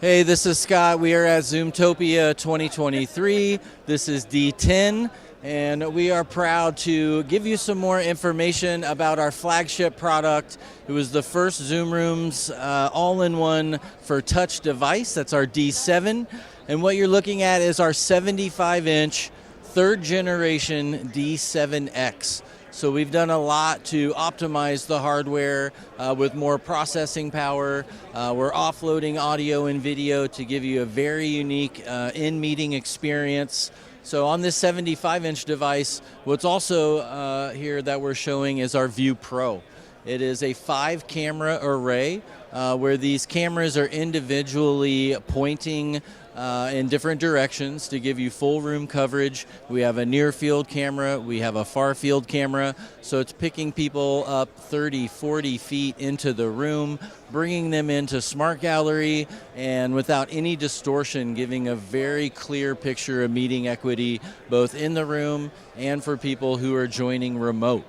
Hey, this is Scott. We are at Zoomtopia 2023. This is D10, and we are proud to give you some more information about our flagship product. It was the first Zoom Rooms all-in-one for touch device. That's our D7. And what you're looking at is our 75-inch third generation D7X. So we've done a lot to optimize the hardware with more processing power. We're offloading audio and video to give you a very unique in-meeting experience. So on this 75-inch device, what's also here that we're showing is our View Pro. It is a 5-camera array where these cameras are individually pointing in different directions to give you full room coverage. We have a near field camera, we have a far field camera, so it's picking people up 30, 40 feet into the room, bringing them into Smart Gallery, and without any distortion, giving a very clear picture of meeting equity, both in the room and for people who are joining remote.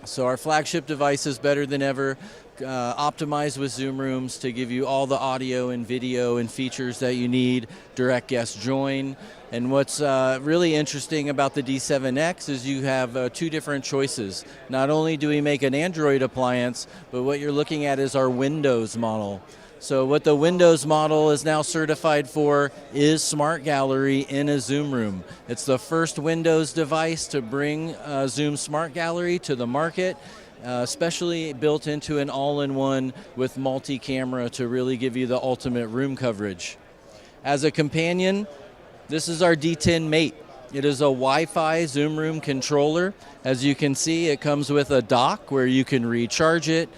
So our flagship device is better than ever, optimized with Zoom Rooms to give you all the audio and video and features that you need, direct guest join. And what's really interesting about the D7X is you have two different choices. Not only do we make an Android appliance, but what you're looking at is our Windows model. So what the Windows model is now certified for is Smart Gallery in a Zoom Room. It's the first Windows device to bring Zoom Smart Gallery to the market, especially built into an all-in-one with multi-camera to really give you the ultimate room coverage. As a companion, this is our D10 Mate. It is a Wi-Fi Zoom Room controller. As you can see, it comes with a dock where you can recharge it,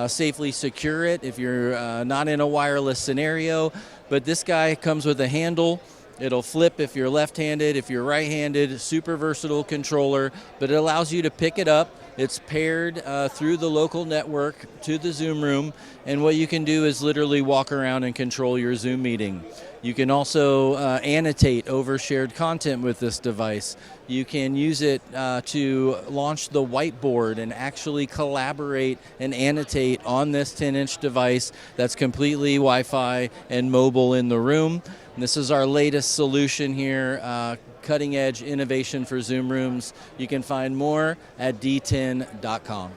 safely secure it if you're not in a wireless scenario. But this guy comes with a handle. It'll flip if you're left-handed, if you're right-handed, super versatile controller, but it allows you to pick it up. It's paired through the local network to the Zoom Room, and what you can do is literally walk around and control your Zoom meeting. You can also annotate over shared content with this device. You can use it to launch the whiteboard and actually collaborate and annotate on this 10-inch device that's completely Wi-Fi and mobile in the room. And this is our latest solution here, cutting edge innovation for Zoom Rooms. You can find more at D10.com.